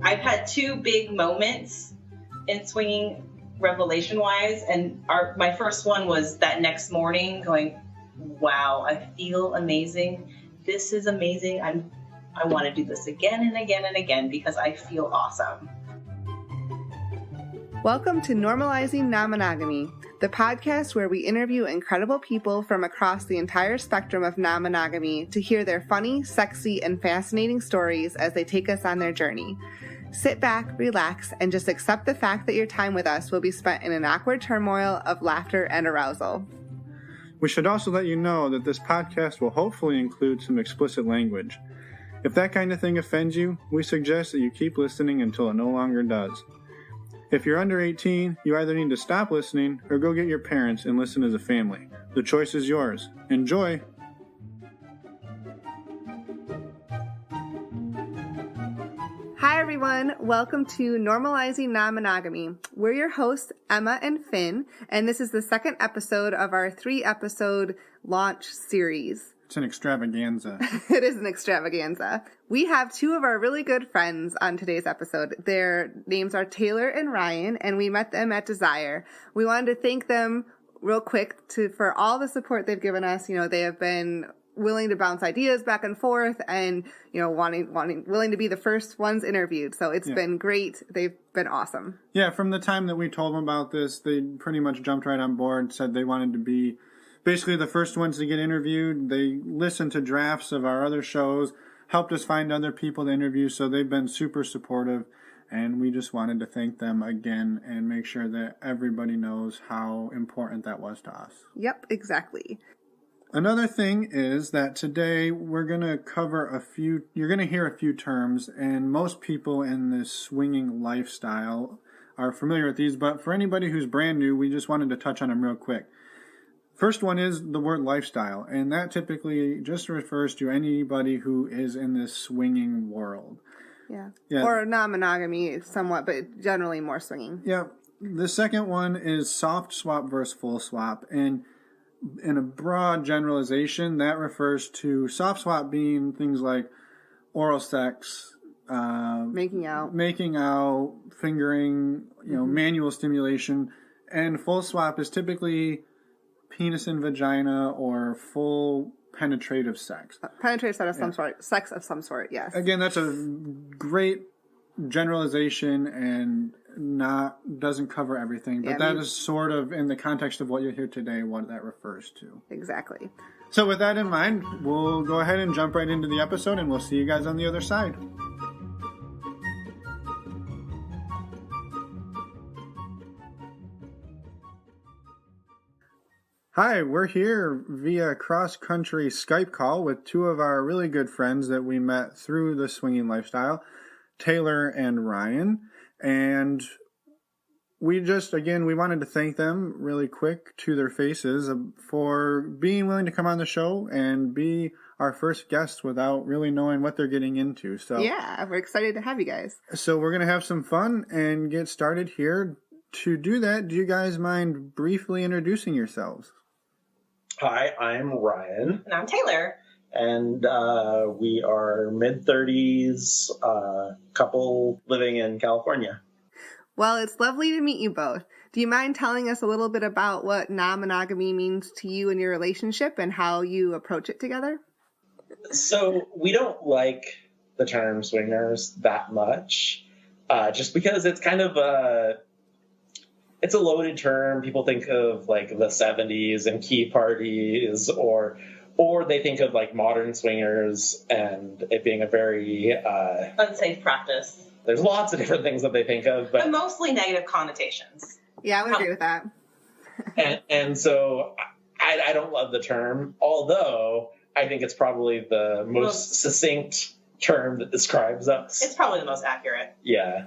I've had two big moments in swinging revelation-wise, and my first one was that next morning going, wow, I feel amazing. This is amazing. I want to do this again and again and again because I feel awesome. Welcome to Normalizing Non-Monogamy, the podcast where we interview incredible people from across the entire spectrum of non-monogamy to hear their funny, sexy, and fascinating stories as they take us on their journey. Sit back, relax, and just accept the fact that your time with us will be spent in an awkward turmoil of laughter and arousal. We should also let you know that this podcast will hopefully include some explicit language. If that kind of thing offends you, we suggest that you keep listening until it no longer does. If you're under 18, you either need to stop listening or go get your parents and listen as a family. The choice is yours. Enjoy! Hi everyone, welcome to Normalizing Non-Monogamy. We're your hosts, Emma and Finn, and this is the second episode of our 3-episode launch series. It's an extravaganza. It is an extravaganza. We have two of our really good friends on today's episode. Their names are Taylor and Ryan, and we met them at Desire. We wanted to thank them real quick for all the support they've given us. You know, they have been willing to bounce ideas back and forth and, you know, willing to be the first ones interviewed. So it's been great. They've been awesome. Yeah, from the time that we told them about this, they pretty much jumped right on board, said they wanted to be basically the first ones to get interviewed. They listened to drafts of our other shows, helped us find other people to interview, so they've been super supportive, and we just wanted to thank them again and make sure that everybody knows how important that was to us. Yep, exactly. Another thing is that today we're going to cover you're going to hear a few terms, and most people in this swinging lifestyle are familiar with these, but for anybody who's brand new, we just wanted to touch on them real quick. First one is the word lifestyle, and that typically just refers to anybody who is in this swinging world. Yeah. Or non-monogamy somewhat, but generally more swinging. Yeah. The second one is soft swap versus full swap, and in a broad generalization, that refers to soft swap being things like oral sex, making out, fingering, manual stimulation, and full swap is typically penis and vagina or full penetrative sex. Penetrative sex of some sort. Sex of some sort, yes. Again, that's a great generalization and doesn't cover everything, but that is sort of in the context of what you'll hear today, what that refers to. Exactly. So with that in mind, we'll go ahead and jump right into the episode, and we'll see you guys on the other side. Hi, we're here via cross-country Skype call with two of our really good friends that we met through the swinging lifestyle, Taylor and Ryan. And we wanted to thank them really quick to their faces for being willing to come on the show and be our first guests without really knowing what they're getting into. So yeah, we're excited to have you guys. So we're going to have some fun and get started here. To do that, do you guys mind briefly introducing yourselves? Hi, I'm Ryan. And I'm Taylor. And we are mid-30s couple living in California. Well, it's lovely to meet you both. Do you mind telling us a little bit about what non-monogamy means to you in your relationship and how you approach it together? So we don't like the term swingers that much, just because it's kind of it's a loaded term. People think of like the 70s and key parties, or they think of like modern swingers and it being a very unsafe practice. There's lots of different things that they think of, but mostly negative connotations. Yeah, I would agree with that. and so I don't love the term, although I think it's probably the most succinct term that describes us. It's probably the most accurate. Yeah.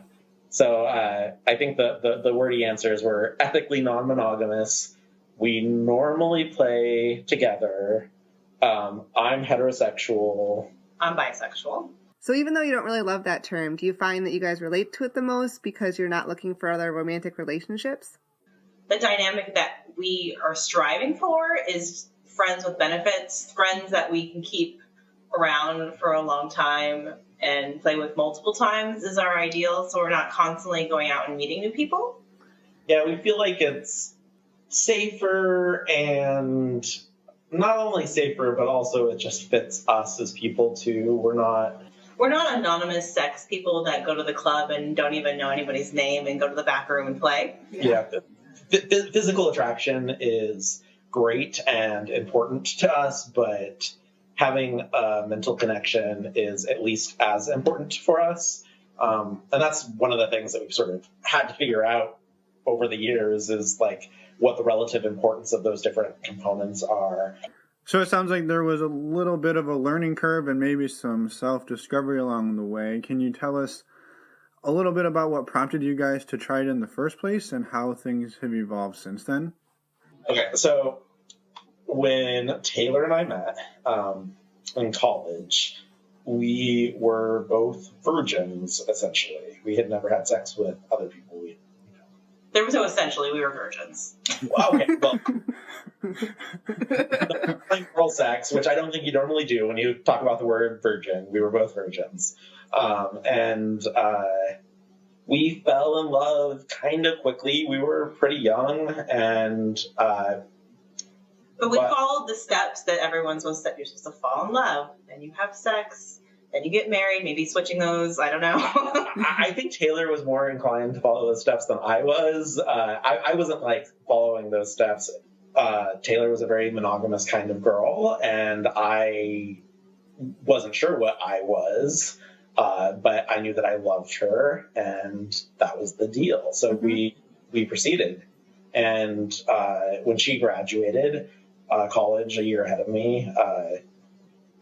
So I think the wordy answer is we're ethically non-monogamous. We normally play together. I'm heterosexual. I'm bisexual. So even though you don't really love that term, do you find that you guys relate to it the most because you're not looking for other romantic relationships? The dynamic that we are striving for is friends with benefits, friends that we can keep around for a long time and play with multiple times is our ideal, so we're not constantly going out and meeting new people. Yeah, we feel like it's safer, and not only safer, but also it just fits us as people too. We're not anonymous sex people that go to the club and don't even know anybody's name and go to the back room and play. Yeah. Physical attraction is great and important to us, but having a mental connection is at least as important for us. And that's one of the things that we've sort of had to figure out over the years, is like what the relative importance of those different components are. So it sounds like there was a little bit of a learning curve and maybe some self-discovery along the way. Can you tell us a little bit about what prompted you guys to try it in the first place and how things have evolved since then? Okay, so when Taylor and I met in college, we were both virgins, essentially. We had never had sex with other people. There was no essentially, we were virgins. Okay, well, oral sex, which I don't think you normally do when you talk about the word virgin. We were both virgins. And we fell in love kind of quickly. We were pretty young, and but we followed the steps that everyone's supposed to. You're supposed to fall in love, then you have sex, then you get married. Maybe switching those. I don't know. I think Taylor was more inclined to follow those steps than I was. I wasn't like following those steps. Taylor was a very monogamous kind of girl, and I wasn't sure what I was. But I knew that I loved her, and that was the deal. So we proceeded. And when she graduated college a year ahead of me,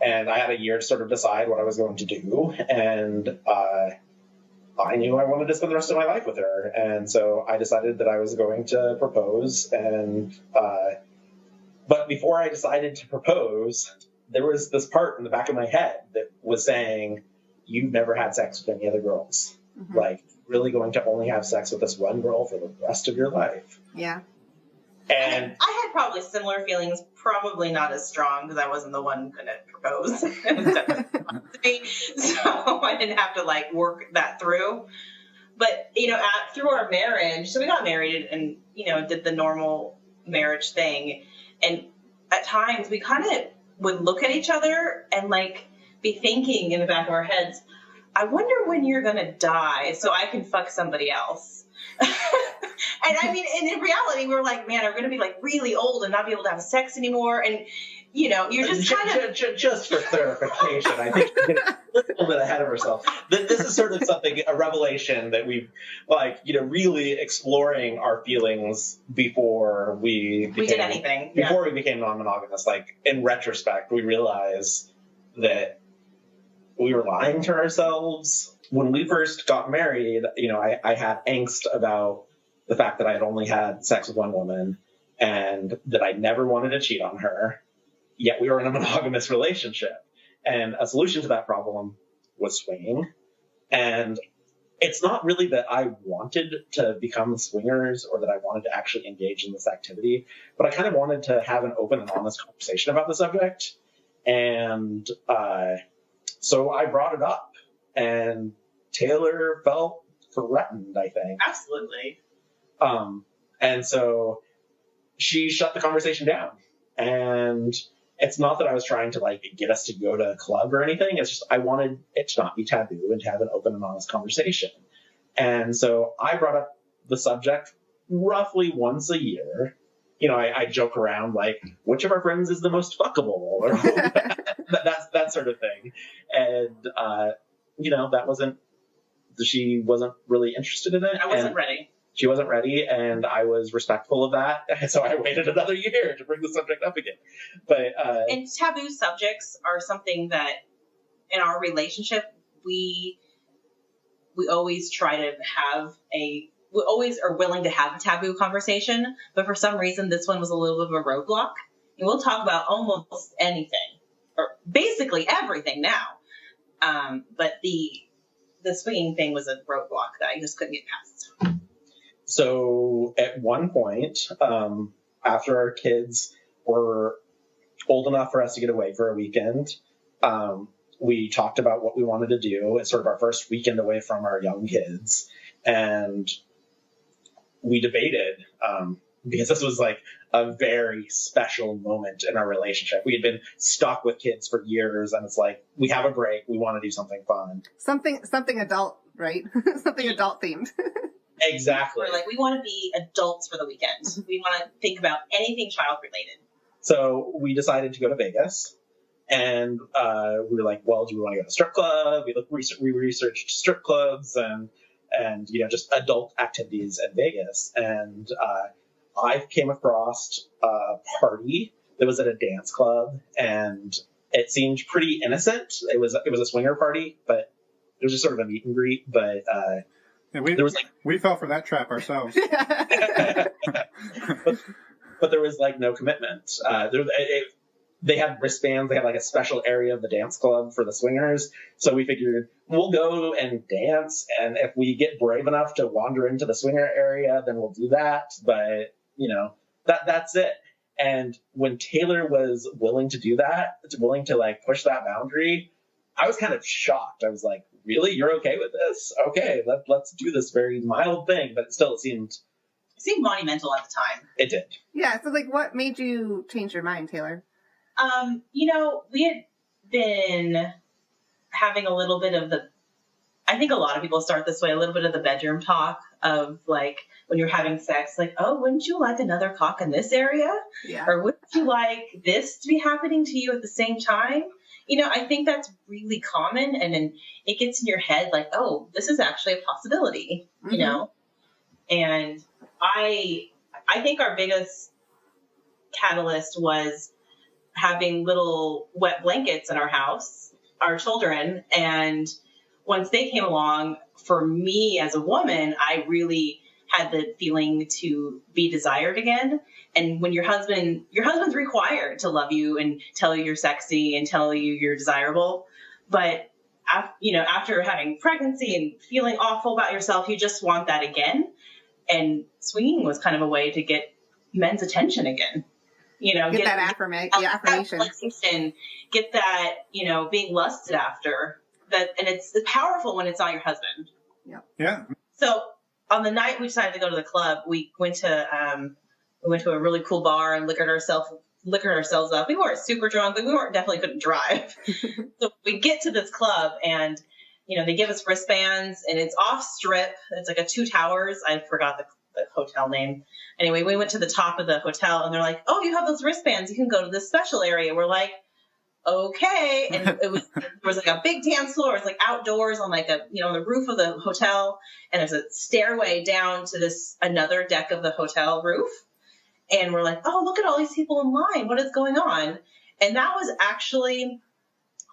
and I had a year to sort of decide what I was going to do, and I knew I wanted to spend the rest of my life with her. And so I decided that I was going to propose. And but before I decided to propose, there was this part in the back of my head that was saying, you've never had sex with any other girls. Mm-hmm. Like, really going to only have sex with this one girl for the rest of your life. Yeah. And I had probably similar feelings, probably not as strong because I wasn't the one going to propose. So I didn't have to like work that through. But, through our marriage, so we got married and, did the normal marriage thing. And at times we kind of would look at each other and like be thinking in the back of our heads, I wonder when you're going to die so I can fuck somebody else. And I mean, and in reality, we're like, man, we're going to be like really old and not be able to have sex anymore. And, you're just kind of... Just for clarification, I think we're getting a little bit ahead of ourselves. This is sort of a revelation that we've, really exploring our feelings before we did anything. Before we became non-monogamous. Like, in retrospect, we realize that we were lying to ourselves. When we first got married, I had angst about the fact that I had only had sex with one woman and that I never wanted to cheat on her, yet we were in a monogamous relationship. And a solution to that problem was swinging. And it's not really that I wanted to become swingers or that I wanted to actually engage in this activity, but I kind of wanted to have an open and honest conversation about the subject. And so I brought it up, and Taylor felt threatened, I think. Absolutely. And so she shut the conversation down. And it's not that I was trying to like get us to go to a club or anything. It's just I wanted it to not be taboo and to have an open and honest conversation. And so I brought up the subject roughly once a year. I joke around like, which of our friends is the most fuckable, or that sort of thing. And she wasn't really interested in it. I wasn't ready. She wasn't ready, and I was respectful of that. And so I waited another year to bring the subject up again. But and taboo subjects are something that in our relationship we always try to have we always are willing to have a taboo conversation, but for some reason this one was a little bit of a roadblock. And we'll talk about almost anything, or basically everything now. But the swinging thing was a roadblock that I just couldn't get past. So at one point, after our kids were old enough for us to get away for a weekend, We talked about what we wanted to do. It's sort of our first weekend away from our young kids. And we debated, because this was like a very special moment in our relationship. We had been stuck with kids for years, and it's like, we have a break. We want to do something fun. Something adult, right? Something adult themed. Exactly. We're like, we want to be adults for the weekend. We want to think about anything child related. So we decided to go to Vegas. And we were like, well, do we want to go to a strip club? We researched strip clubs and just adult activities in Vegas. And I came across a party that was at a dance club, and it seemed pretty innocent. It was a swinger party, but it was just sort of a meet and greet. But we fell for that trap ourselves. but there was like no commitment. They had wristbands. They had like a special area of the dance club for the swingers. So we figured we'll go and dance. And if we get brave enough to wander into the swinger area, then we'll do that. But, that's it. And when Taylor was willing to do that, willing to like push that boundary, I was kind of shocked. I was like, really? You're okay with this? Okay, let's do this very mild thing. But it seemed monumental at the time. It did. Yeah. So like, what made you change your mind, Taylor? We had been having a little bit of I think a lot of people start this way, a little bit of the bedroom talk of like, when you're having sex, like, oh, wouldn't you like another cock in this area? Yeah. Or wouldn't you like this to be happening to you at the same time? I think that's really common. And then it gets in your head like, oh, this is actually a possibility, And I think our biggest catalyst was having little wet blankets in our house, our children. And once they came along, for me as a woman, I really had the feeling to be desired again. And when your husband's required to love you and tell you you're sexy and tell you you're desirable. But, after having pregnancy and feeling awful about yourself, you just want that again. And swinging was kind of a way to get men's attention again. Get that affirmation. Get that, being lusted after. And it's powerful when it's not your husband. Yeah. So on the night we decided to go to the club, we went to a really cool bar and liquored ourselves up. We weren't super drunk, but we definitely couldn't drive. So we get to this club and, they give us wristbands, and it's off strip. It's like a Two Towers. I forgot the hotel name. Anyway, we went to the top of the hotel and they're like, oh, you have those wristbands. You can go to this special area. We're like, okay. And there was like a big dance floor. It was like outdoors on like on the roof of the hotel. And there's a stairway down to another deck of the hotel roof. And we're like, oh, look at all these people in line. What is going on? And that was actually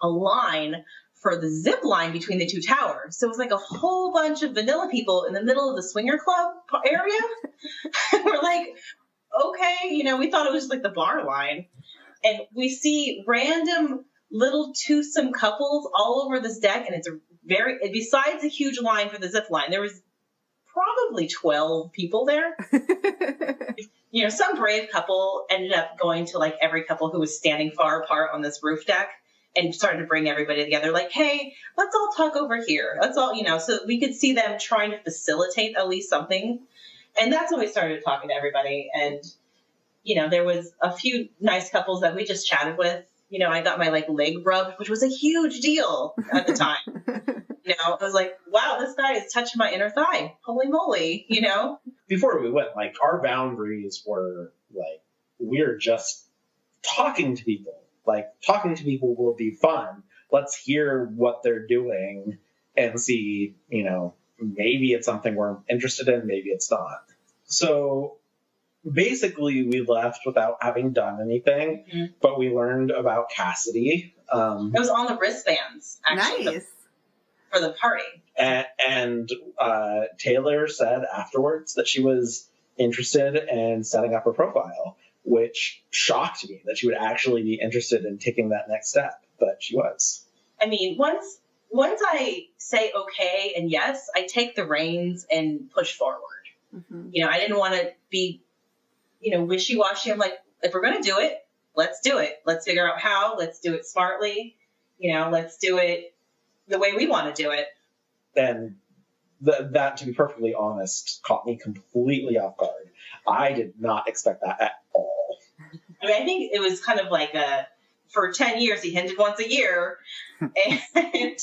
a line for the zip line between the two towers. So it was like a whole bunch of vanilla people in the middle of the swinger club area. We're like, okay, we thought it was like the bar line. And we see random little twosome couples all over this deck. And it's besides a huge line for the zip line, there was probably 12 people there. Some brave couple ended up going to like every couple who was standing far apart on this roof deck and started to bring everybody together. Like, hey, let's all talk over here. Let's all, so we could see them trying to facilitate at least something. And that's when we started talking to everybody. And, there was a few nice couples that we just chatted with. I got my like leg rubbed, which was a huge deal at the time. I was like, wow, this guy is touching my inner thigh. Holy moly, Before we went, like, our boundaries were like, we're just talking to people. Like, talking to people will be fun. Let's hear what they're doing and see, maybe it's something we're interested in, maybe it's not. So basically we left without having done anything, but we learned about Cassidy. It was on the wristbands, actually. Nice. For the party. And Taylor said afterwards that she was interested in setting up her profile, which shocked me that she would actually be interested in taking that next step, but she was. I mean, once I say okay and yes, I take the reins and push forward. Mm-hmm. I didn't want to be, wishy-washy. I'm like, if we're going to do it, let's do it. Let's figure out how. Let's do it smartly. let's do it the way we want to do it. And that, to be perfectly honest, caught me completely off guard. I did not expect that at all. I mean, I think it was kind of like for 10 years, he hinted once a year. And,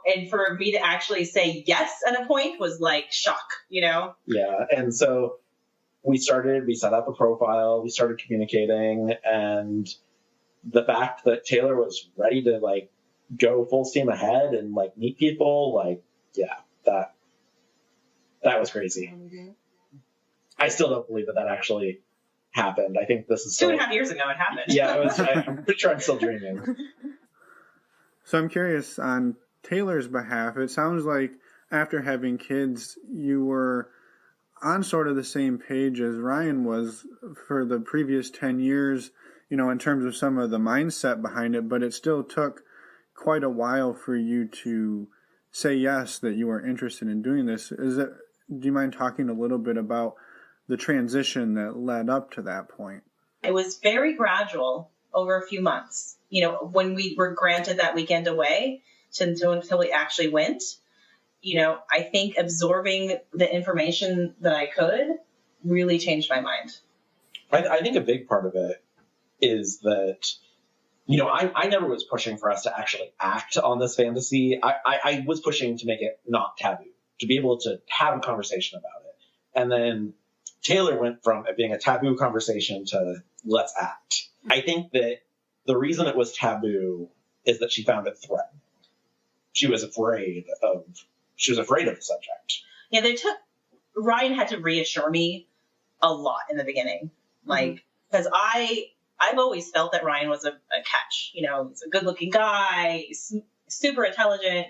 and for me to actually say yes at a point was like shock, Yeah. And so we set up a profile, we started communicating, and the fact that Taylor was ready to like go full steam ahead and like meet people, that was crazy. Mm-hmm. I still don't believe that actually happened. I think this is 2.5 years ago it happened. Yeah, I'm pretty sure I'm still dreaming. So I'm curious, on Taylor's behalf, it sounds like after having kids, you were on sort of the same page as Ryan was for the previous 10 years, in terms of some of the mindset behind it, but it still took quite a while for you to say yes, that you were interested in doing this. Do you mind talking a little bit about the transition that led up to that point? It was very gradual over a few months. When we were granted that weekend away until we actually went, I think absorbing the information that I could really changed my mind. I think a big part of it is that, I never was pushing for us to actually act on this fantasy. I was pushing to make it not taboo, to be able to have a conversation about it. And then Taylor went from it being a taboo conversation to let's act. I think that the reason it was taboo is that she found it threatening. She was afraid of the subject. Yeah, Ryan had to reassure me a lot in the beginning. Because I've always felt that Ryan was a catch. He's a good looking guy, he's super intelligent,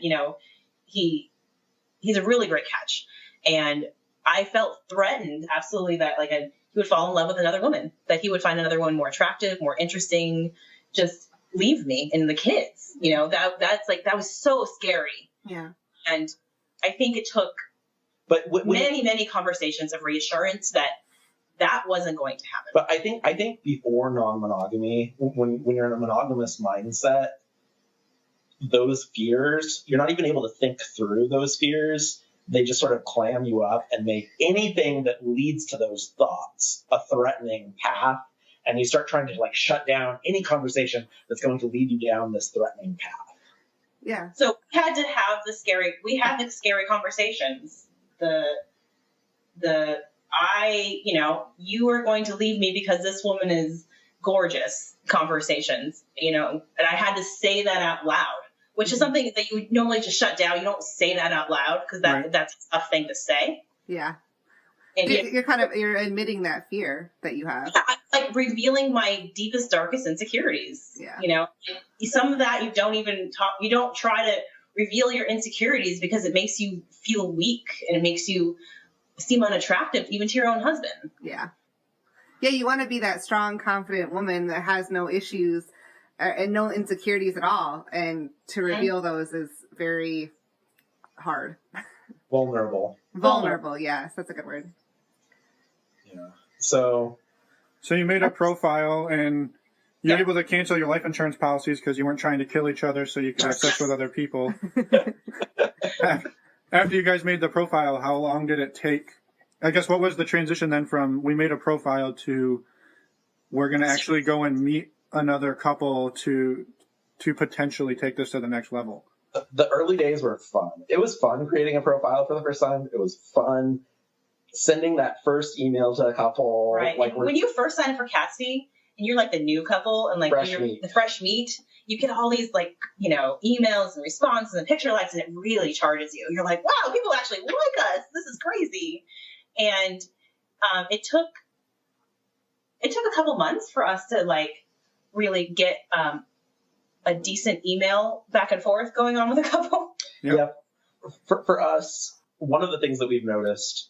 he's a really great catch. And I felt threatened, absolutely, that he would fall in love with another woman, that he would find another one more attractive, more interesting, just leave me and the kids. That was so scary. Yeah. And I think it took many conversations of reassurance that wasn't going to happen. But I think before non-monogamy, when you're in a monogamous mindset, those fears, you're not even able to think through those fears. They just sort of clam you up and make anything that leads to those thoughts a threatening path. And you start trying to shut down any conversation that's going to lead you down this threatening path. Yeah. So we had to have the scary conversations. You are going to leave me because this woman is gorgeous conversations, and I had to say that out loud, which is something that you would normally just shut down. You don't say that out loud because that's a tough thing to say. Yeah. And you're admitting that fear that you have. Yeah, revealing my deepest, darkest insecurities. Yeah. Some of that you don't try to reveal your insecurities because it makes you feel weak and it makes you seem unattractive even to your own husband. Yeah. Yeah, you want to be that strong, confident woman that has no issues and no insecurities at all. And to reveal those is very hard. Vulnerable. Vulnerable, yes. That's a good word. Yeah. So you made a profile and you're able to cancel your life insurance policies because you weren't trying to kill each other so you could have sex with other people. After you guys made the profile, how long did it take? I guess what was the transition then from we made a profile to we're going to actually go and meet another couple to potentially take this to the next level? The early days were fun. It was fun creating a profile for the first time. It was fun sending that first email to a couple. Right. When you first sign up for Cassidy and you're the new couple and the fresh meat, you get all these emails and responses and picture likes, and it really charges you. You're like, wow, people actually like us. This is crazy. And it took a couple months for us to really get a decent email back and forth going on with a couple. Yeah. For us, one of the things that we've noticed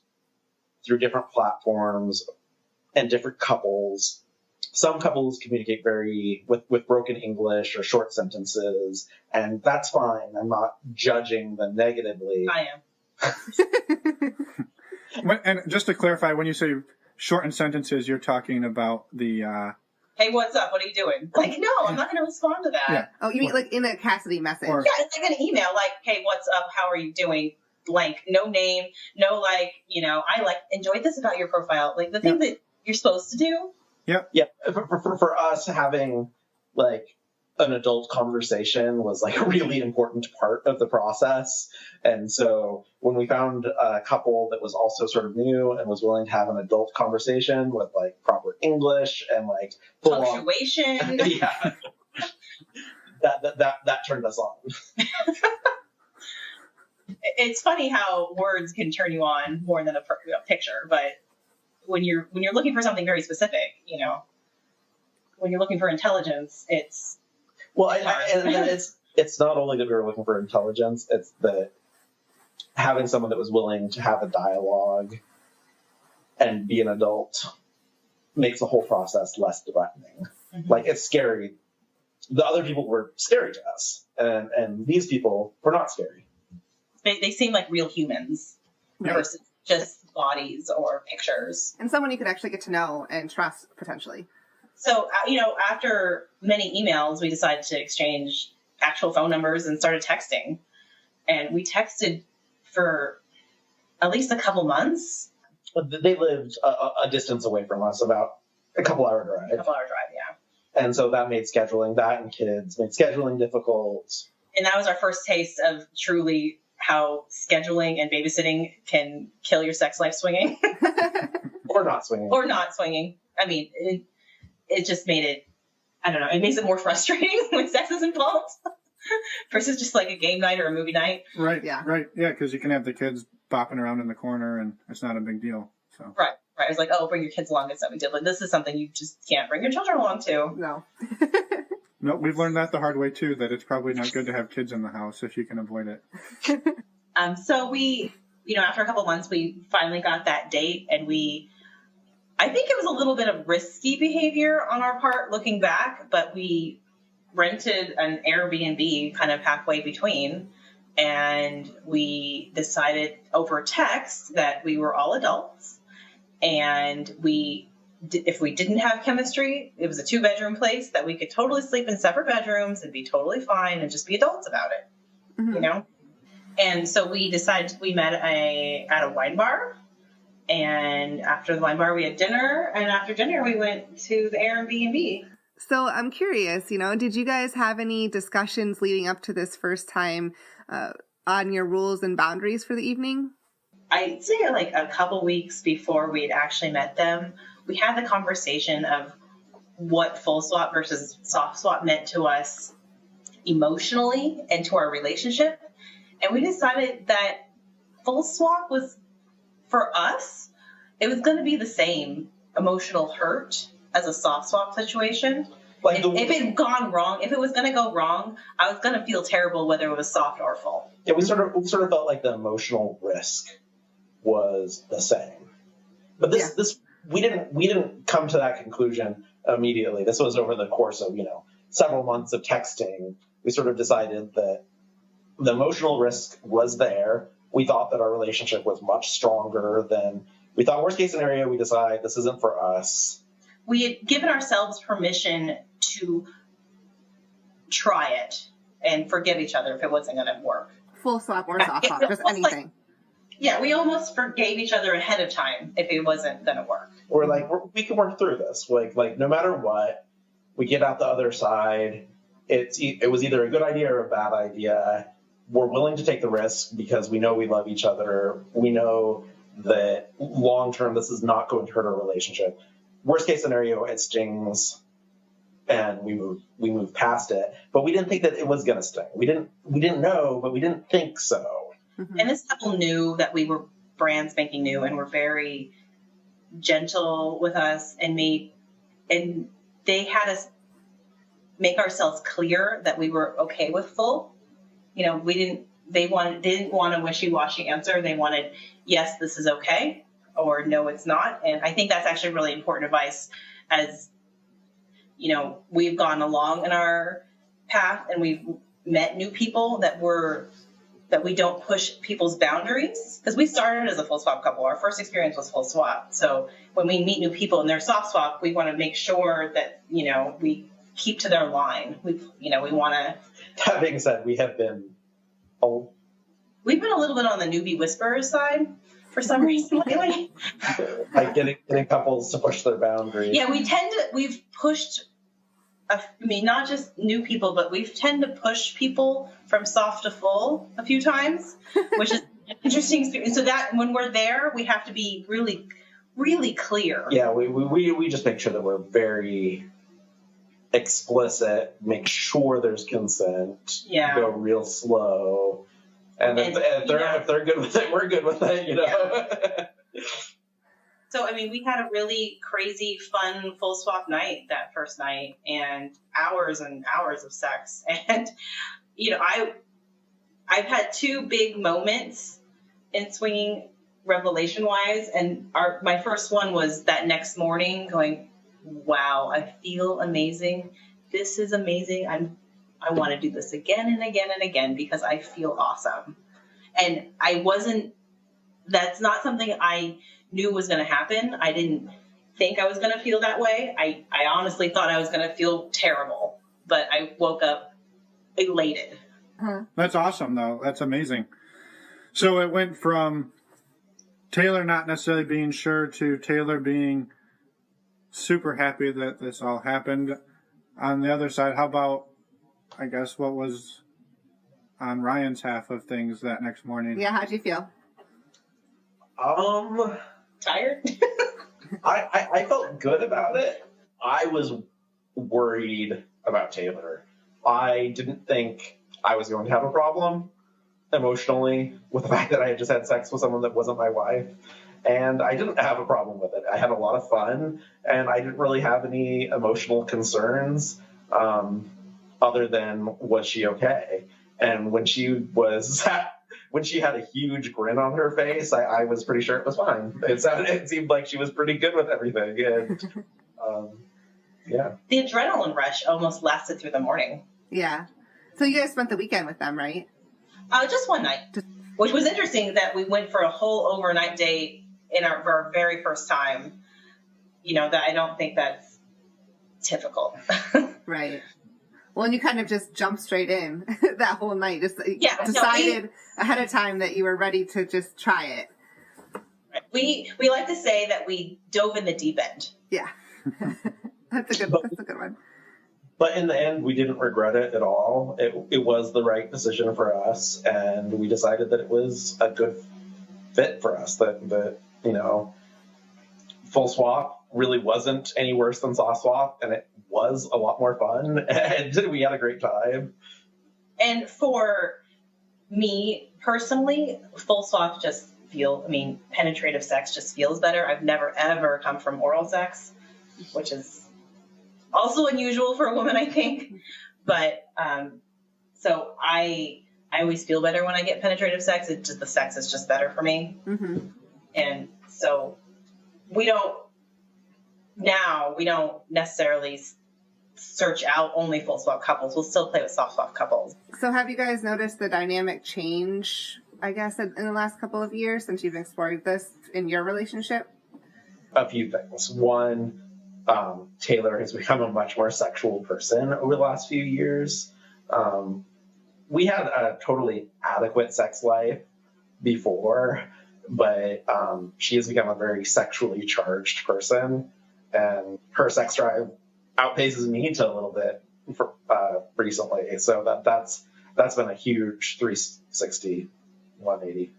through different platforms and different couples, some couples communicate with broken English or short sentences, and that's fine. I'm not judging them negatively. I am. And just to clarify, when you say shortened sentences, you're talking about the hey, what's up? What are you doing? Like, no, I'm not going to respond to that. Yeah. Oh, you mean like in a Cassidy message? Or- Yeah, it's like an email, like, hey, what's up? How are you doing? Blank, no name, no like, I like enjoyed this about your profile. Like the thing that you're supposed to do. Yeah. For us, having like an adult conversation was like a really important part of the process. And so when we found a couple that was also sort of new and was willing to have an adult conversation with like proper English and like punctuation, yeah, that turned us on. It's funny how words can turn you on more than a picture, but when you're looking for something very specific, when you're looking for intelligence, it's and it's not only that we were looking for intelligence; it's that having someone that was willing to have a dialogue and be an adult makes the whole process less threatening. Mm-hmm. Like, it's scary. The other people were scary to us, and these people were not scary. They seem like real humans versus just bodies or pictures. And someone you could actually get to know and trust, potentially. So, after many emails, we decided to exchange actual phone numbers and started texting. And we texted for at least a couple months. They lived a distance away from us, about a couple-hour drive. Yeah. And so that made scheduling, that and kids, made scheduling difficult. And that was our first taste of truly how scheduling and babysitting can kill your sex life swinging. Or not swinging. I mean, it just made it, I don't know, it makes it more frustrating when sex is involved versus just like a game night or a movie night. Right, yeah. Right, yeah, because you can have the kids bopping around in the corner and it's not a big deal. So. Right. I was like, oh, bring your kids along, it's no big deal. But this is something you just can't bring your children along to. No. No, we've learned that the hard way too, that it's probably not good to have kids in the house if you can avoid it. So we, after a couple of months, we finally got that date, and I think it was a little bit of risky behavior on our part looking back, but we rented an Airbnb kind of halfway between, and we decided over text that we were all adults, and if we didn't have chemistry, it was a 2-bedroom place that we could totally sleep in separate bedrooms and be totally fine and just be adults about it, Mm-hmm. And so we decided, we met at a wine bar, and after the wine bar we had dinner, and after dinner we went to the Airbnb. So I'm curious, did you guys have any discussions leading up to this first time on your rules and boundaries for the evening? I'd say like a couple weeks before we'd actually met them, we had the conversation of what full swap versus soft swap meant to us emotionally and to our relationship. And we decided that full swap was, for us, it was going to be the same emotional hurt as a soft swap situation. Like if it had gone wrong, if it was going to go wrong, I was going to feel terrible whether it was soft or full. Yeah, we sort of felt like the emotional risk was the same. But this we didn't come to that conclusion immediately. This was over the course of, several months of texting. We sort of decided that the emotional risk was there. We thought that our relationship was much stronger than we thought. Worst case scenario, we decide this isn't for us. We had given ourselves permission to try it and forgive each other if it wasn't going to work. Full swap or soft swap, just anything. We almost forgave each other ahead of time if it wasn't going to work. We're like, we can work through this. Like no matter what, we get out the other side. It was either a good idea or a bad idea. We're willing to take the risk because we know we love each other. We know that long term this is not going to hurt our relationship. Worst case scenario, it stings, and we move past it. But we didn't think that it was going to sting. We didn't know, but we didn't think so. Mm-hmm. And this couple knew that we were brand spanking new and were very gentle with us, and they had us make ourselves clear that we were okay with full. They didn't want a wishy-washy answer. They wanted, yes, this is okay, or no, it's not. And I think that's actually really important advice as, we've gone along in our path and we've met new people that that we don't push people's boundaries, because we started as a full swap couple. Our first experience was full swap. So when we meet new people and they're soft swap, we want to make sure that, we keep to their line. We want to. That being said, we've been a little bit on the newbie whisperers side for some reason lately. Like getting couples to push their boundaries. Yeah, we've pushed, not just new people, but we've tend to push people from soft to full a few times, which is an interesting experience. So that when we're there, we have to be really, really clear. Yeah, we just make sure that we're very explicit, make sure there's consent, go real slow. And if they're good with it, we're good with it, Yeah. So, we had a really crazy, fun, full swap night that first night, and hours of sex. And, I've had two big moments in swinging revelation-wise, and my first one was that next morning going, wow, I feel amazing. This is amazing. I want to do this again and again and again because I feel awesome. And that's not something I knew was going to happen. I didn't think I was going to feel that way. I honestly thought I was going to feel terrible, but I woke up elated. That's awesome, though. That's amazing. So it went from Taylor not necessarily being sure to Taylor being super happy that this all happened. On the other side, how about, I guess, what was on Ryan's half of things that next morning? Yeah, how'd you feel? Tired? I felt good about it. I was worried about Taylor. I didn't think I was going to have a problem emotionally with the fact that I had just had sex with someone that wasn't my wife. And I didn't have a problem with it. I had a lot of fun, and I didn't really have any emotional concerns other than, was she okay? And when she had a huge grin on her face, I was pretty sure it was fine. It seemed like she was pretty good with everything. And, yeah. The adrenaline rush almost lasted through the morning. Yeah. So you guys spent the weekend with them, right? Just one night, which was interesting that we went for a whole overnight date in our very first time. That I don't think that's typical. Right. Well, and you kind of just jumped straight in that whole night. Just decided ahead of time that you were ready to just try it. We like to say that we dove in the deep end. Yeah. That's a good one. But in the end, we didn't regret it at all. It was the right decision for us, and we decided that it was a good fit for us. That full swap really wasn't any worse than soft swap, and it was a lot more fun, and we had a great time. And for me personally, full swap just penetrative sex just feels better. I've never ever come from oral sex, which is also unusual for a woman, I think. But so I always feel better when I get penetrative sex. The sex is just better for me. Mm-hmm. And so we don't necessarily search out only full swap couples. We'll still play with soft swap couples. So have you guys noticed the dynamic change, I guess, in the last couple of years since you've explored this in your relationship? A few things. One, Taylor has become a much more sexual person over the last few years. We had a totally adequate sex life before, but she has become a very sexually charged person, and her sex drive outpaces me to a little bit recently. So that's been a huge 360, 180.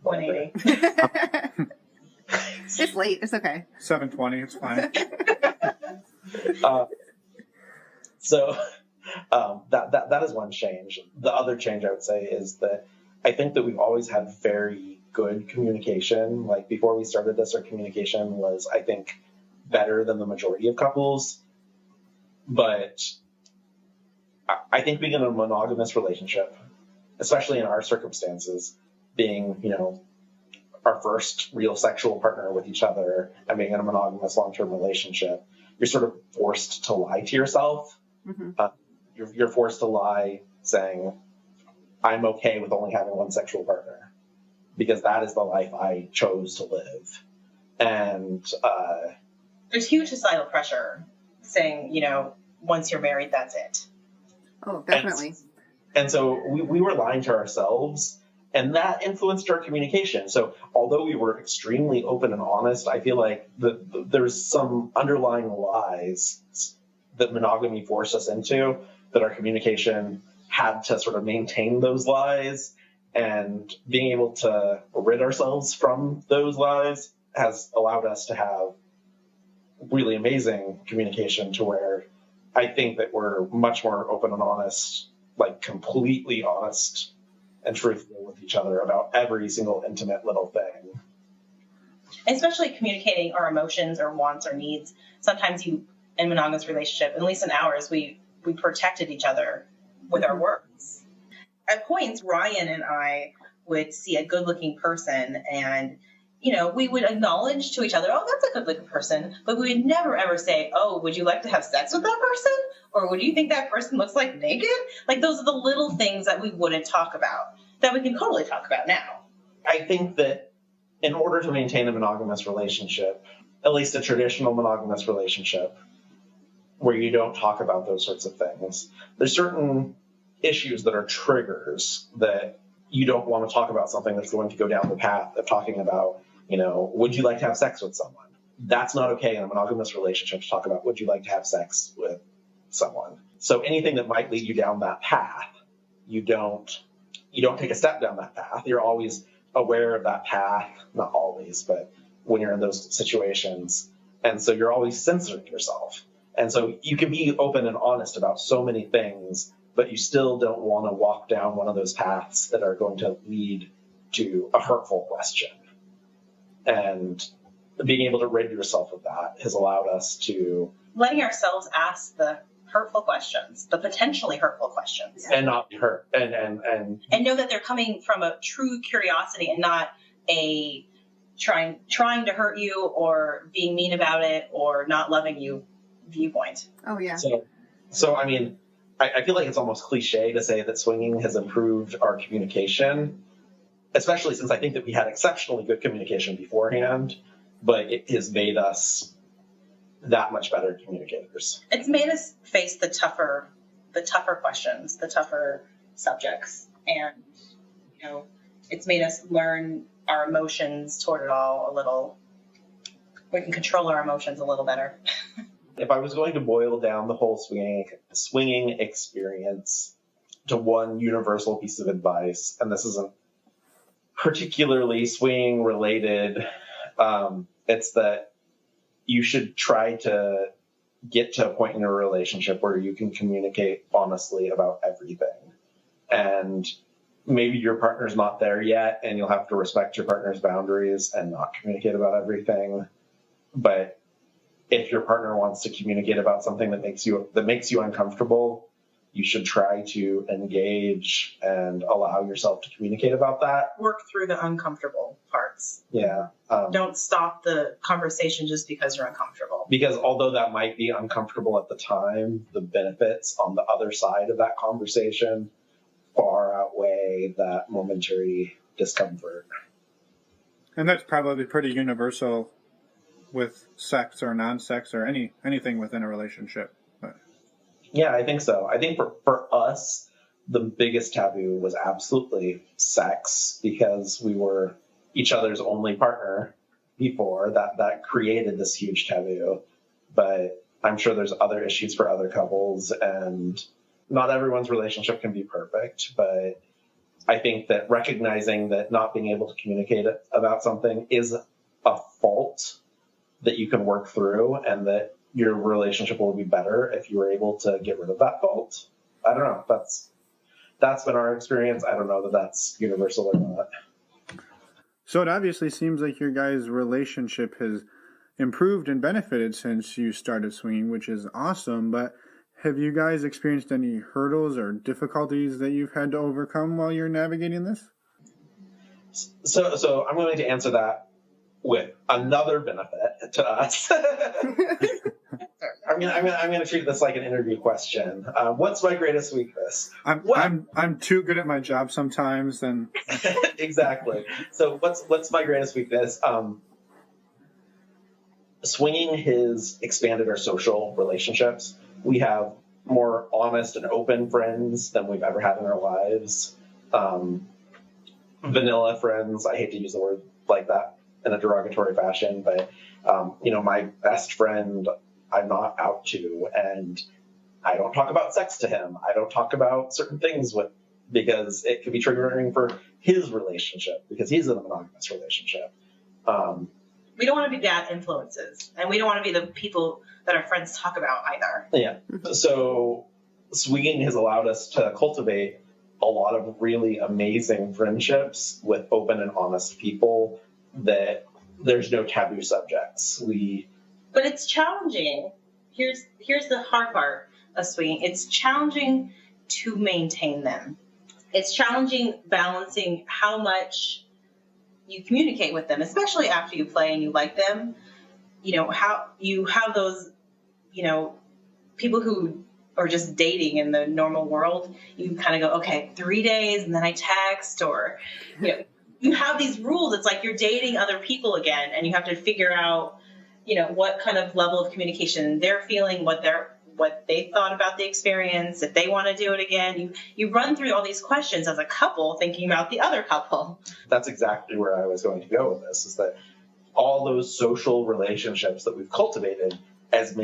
It's late. It's okay. 7:20. It's fine. So that is one change. The other change I would say is that I think that we've always had very good communication. Like before we started this, our communication was, I think, better than the majority of couples. But I think being in a monogamous relationship, especially in our circumstances, being, our first real sexual partner with each other and being in a monogamous long-term relationship, you're sort of forced to lie to yourself. Mm-hmm. You're forced to lie saying, I'm okay with only having one sexual partner because that is the life I chose to live. And there's huge societal pressure saying, once you're married, that's it. Oh, definitely. And so we were lying to ourselves, and that influenced our communication. So although we were extremely open and honest, I feel like there's some underlying lies that monogamy forced us into that our communication had to sort of maintain those lies, and being able to rid ourselves from those lies has allowed us to have really amazing communication to where I think that we're much more open and honest, like completely honest and truthful with each other about every single intimate little thing. Especially communicating our emotions or wants or needs. Sometimes in monogamous relationship, at least in ours, we protected each other with our words. At points, Ryan and I would see a good-looking person and we would acknowledge to each other, oh, that's a good-looking person, but we would never, ever say, oh, would you like to have sex with that person? Or would you think that person looks like naked? Like, those are the little things that we wouldn't talk about, that we can totally talk about now. I think that in order to maintain a monogamous relationship, at least a traditional monogamous relationship, where you don't talk about those sorts of things, there's certain issues that are triggers that you don't want to talk about something that's going to go down the path of talking about, would you like to have sex with someone? That's not okay in a monogamous relationship to talk about, would you like to have sex with someone? So anything that might lead you down that path, you don't take a step down that path. You're always aware of that path, not always, but when you're in those situations. And so you're always censoring yourself. And so you can be open and honest about so many things, but you still don't want to walk down one of those paths that are going to lead to a hurtful question. And being able to rid yourself of that has allowed us to... letting ourselves ask the hurtful questions, the potentially hurtful questions. And not be hurt. And know that they're coming from a true curiosity and not a trying to hurt you or being mean about it or not loving you viewpoint. Oh, yeah. So I mean, I feel like it's almost cliche to say that swinging has improved our communication, especially since I think that we had exceptionally good communication beforehand, but it has made us that much better communicators. It's made us face the tougher questions, the tougher subjects, and it's made us learn our emotions toward it all a little. We can control our emotions a little better. If I was going to boil down the whole swinging experience to one universal piece of advice, and this isn't particularly swinging related, it's that you should try to get to a point in a relationship where you can communicate honestly about everything. And maybe your partner's not there yet, and you'll have to respect your partner's boundaries and not communicate about everything. But if your partner wants to communicate about something that makes you uncomfortable, you should try to engage and allow yourself to communicate about that. Work through the uncomfortable parts. Yeah. Don't stop the conversation just because you're uncomfortable. Because although that might be uncomfortable at the time, the benefits on the other side of that conversation far outweigh that momentary discomfort. And that's probably pretty universal with sex or non-sex or anything within a relationship. But yeah, I think so. I think for us, the biggest taboo was absolutely sex, because we were each other's only partner before. That created this huge taboo. But I'm sure there's other issues for other couples, and not everyone's relationship can be perfect. But I think that recognizing that not being able to communicate about something is a fault that you can work through, and that your relationship will be better if you were able to get rid of that fault. I don't know. That's been our experience. I don't know that that's universal or not. So it obviously seems like your guys' relationship has improved and benefited since you started swinging, which is awesome. But have you guys experienced any hurdles or difficulties that you've had to overcome while you're navigating this? So I'm going to answer that with another benefit to us. I'm gonna treat this like an interview question. What's my greatest weakness? I'm too good at my job sometimes, and exactly. So what's my greatest weakness? Swinging has expanded our social relationships. We have more honest and open friends than we've ever had in our lives. Vanilla friends. I hate to use the word like that in a derogatory fashion, but my best friend I'm not out to, and I don't talk about sex to him. I don't talk about certain things because it could be triggering for his relationship because he's in a monogamous relationship. We don't want to be bad influences, and we don't want to be the people that our friends talk about either. Yeah. So swinging has allowed us to cultivate a lot of really amazing friendships with open and honest people that there's no taboo subjects. But it's challenging. Here's the hard part of swinging. It's challenging to maintain them. It's challenging balancing how much you communicate with them, especially after you play and you like them. How you have those, people who are just dating in the normal world. You kind of go, okay, 3 days, and then I text, or, you have these rules. It's like you're dating other people again, and you have to figure out, what kind of level of communication they're feeling, what they thought about the experience, if they want to do it again. You run through all these questions as a couple, thinking about the other couple. That's exactly where I was going to go with this, is that all those social relationships that we've cultivated, as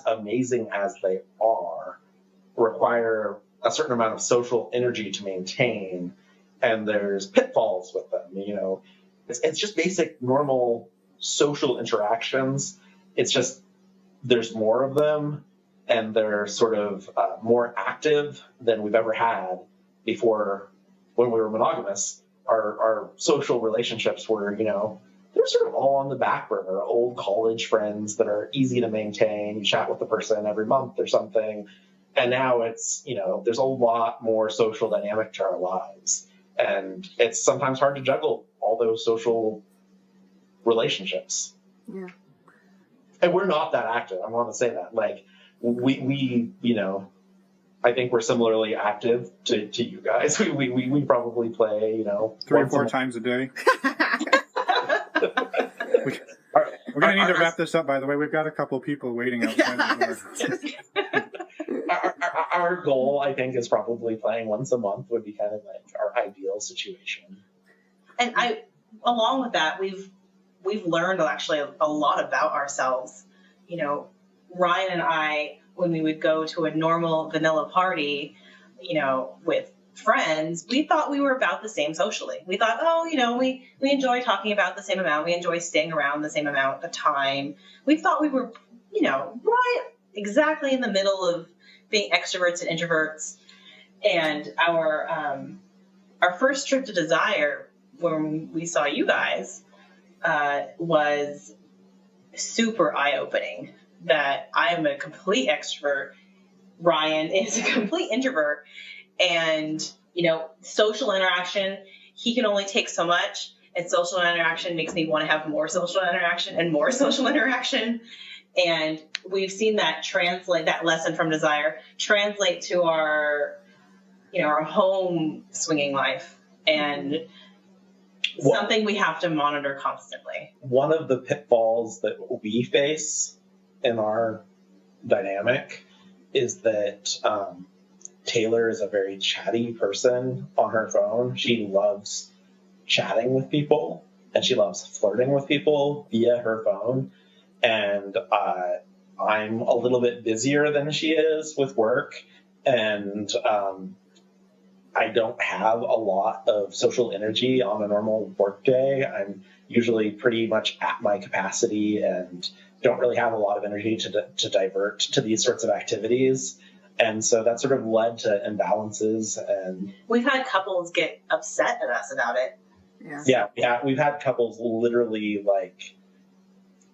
amazing as they are, require a certain amount of social energy to maintain, and there's pitfalls with them. It's just basic, normal social interactions. It's just there's more of them, and they're sort of more active than we've ever had before. When we were monogamous, our social relationships were, they're sort of all on the back burner. Old college friends that are easy to maintain. You chat with the person every month or something. And now it's, there's a lot more social dynamic to our lives. And it's sometimes hard to juggle all those social relationships. Yeah. And we're not that active. I want to say that. Like, we I think we're similarly active to you guys. We probably play, 3 or 4 times a day. We're going to need to wrap this up, by the way. We've got a couple people waiting outside the door. Our goal, I think, is probably playing once a month would be kind of like our ideal situation. And along with that, we've learned actually a lot about ourselves. Ryan and I, when we would go to a normal vanilla party, with friends, we thought we were about the same socially. We thought, we enjoy talking about the same amount. We enjoy staying around the same amount of time. We thought we were, right exactly in the middle of being extroverts and introverts. And our first trip to Desire, when we saw you guys, was super eye-opening. That I am a complete extrovert. Ryan is a complete introvert. And, social interaction, he can only take so much. And social interaction makes me want to have more social interaction and more social interaction. And we've seen that translate, that lesson from Desire, translate to our home swinging life. And something we have to monitor constantly. One of the pitfalls that we face in our dynamic is that Taylor is a very chatty person on her phone. She loves chatting with people, and she loves flirting with people via her phone. And I'm a little bit busier than she is with work, and I don't have a lot of social energy on a normal work day. I'm usually pretty much at my capacity and don't really have a lot of energy to divert to these sorts of activities. And so that sort of led to imbalances. And we've had couples get upset at us about it. Yeah, we've had couples literally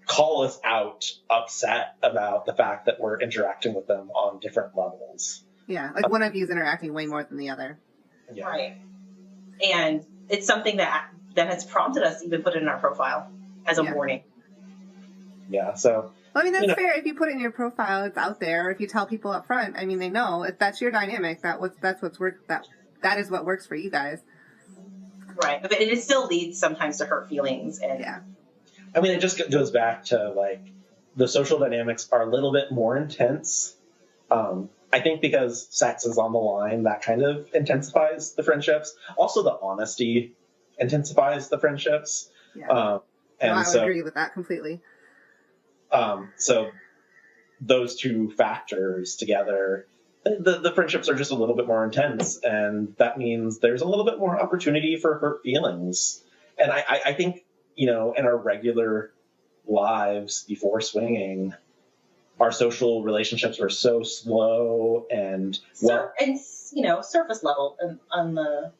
call us out upset about the fact that we're interacting with them on different levels. Yeah, like one of you is interacting way more than the other. Yeah. Right. And it's something that has prompted us to even put it in our profile as a warning. Yeah, so Well, I mean, that's fair. If you put it in your profile, it's out there. If you tell people up front, I mean, they know if that's your dynamic. That is what works for you guys. Right, but it still leads sometimes to hurt feelings. And Yeah. I mean, it just goes back to like the social dynamics are a little bit more intense. I think because sex is on the line, that kind of intensifies the friendships. Also, the honesty intensifies the friendships. Yeah. And I would agree with that completely. So those two factors together, the friendships are just a little bit more intense, and that means there's a little bit more opportunity for hurt feelings. And I think, in our regular lives before swinging, our social relationships were so slow and surface level on the.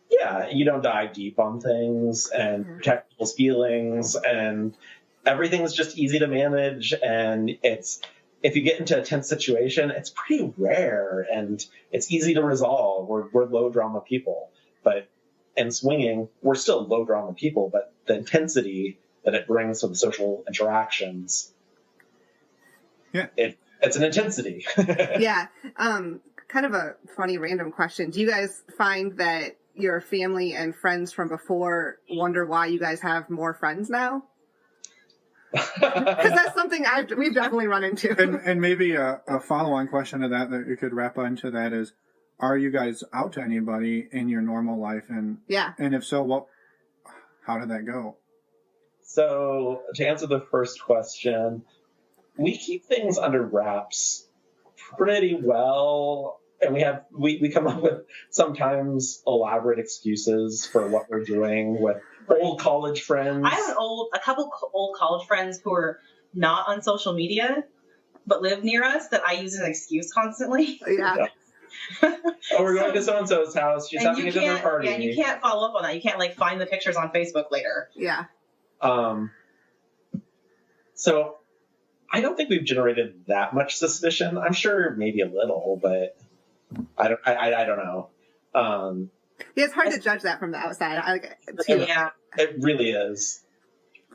Yeah, you don't dive deep on things and protect people's feelings, and everything's just easy to manage. And if you get into a tense situation, it's pretty rare and it's easy to resolve. We're low drama people, but in swinging, we're still low drama people, but the intensity that it brings to the social interactions, it's an intensity. Yeah. Kind of a funny random question. Do you guys find that your family and friends from before wonder why you guys have more friends now? Because that's something we've definitely run into. And maybe a follow-on question to that you could wrap into that is, are you guys out to anybody in your normal life? And if so, how did that go? So to answer the first question, we keep things under wraps pretty well. And we come up with sometimes elaborate excuses for what we're doing with old college friends. I have a couple old college friends who are not on social media, but live near us that I use as an excuse constantly. Yeah. We're going to so-and-so's house. She's having a dinner party. Yeah, and you can't follow up on that. You can't find the pictures on Facebook later. Yeah. So I don't think we've generated that much suspicion. I'm sure maybe a little, but I don't know. Yeah, it's hard to judge that from the outside. Yeah, it really is.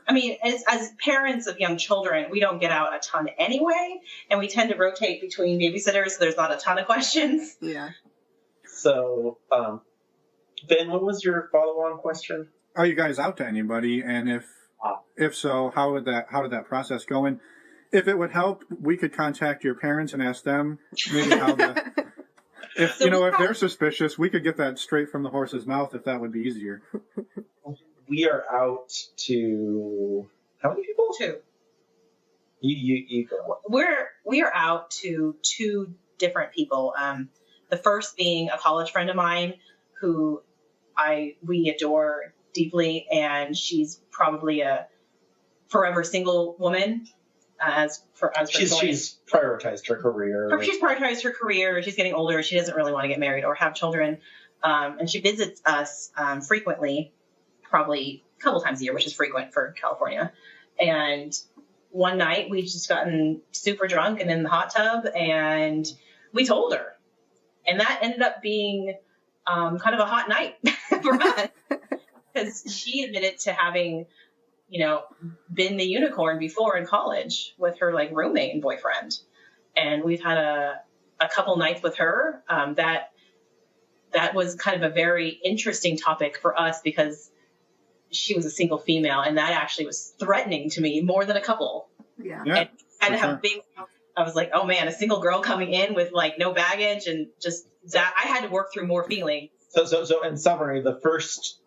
I mean, as parents of young children, we don't get out a ton anyway, and we tend to rotate between babysitters, so there's not a ton of questions. Yeah. So, Ben, what was your follow-on question? Are you guys out to anybody? And if so, how did that process go? And if it would help, we could contact your parents and ask them maybe how if they're suspicious, we could get that straight from the horse's mouth if that would be easier. We are out to how many people? 2. You go. We are out to 2 different people. The first being a college friend of mine who we adore deeply, and she's probably a forever single woman. She's prioritized her career. She's prioritized her career. She's getting older. She doesn't really want to get married or have children. And she visits us frequently, probably a couple times a year, which is frequent for California. And one night we just gotten super drunk and in the hot tub, and we told her. And that ended up being kind of a hot night for us, because she admitted to having been the unicorn before in college with her roommate and boyfriend. And we've had a couple nights with her. That was kind of a very interesting topic for us because she was a single female, and that actually was threatening to me more than a couple. Yeah. And I had to have I was like, oh man, a single girl coming in with no baggage, and just that I had to work through more feeling. So in summary, the first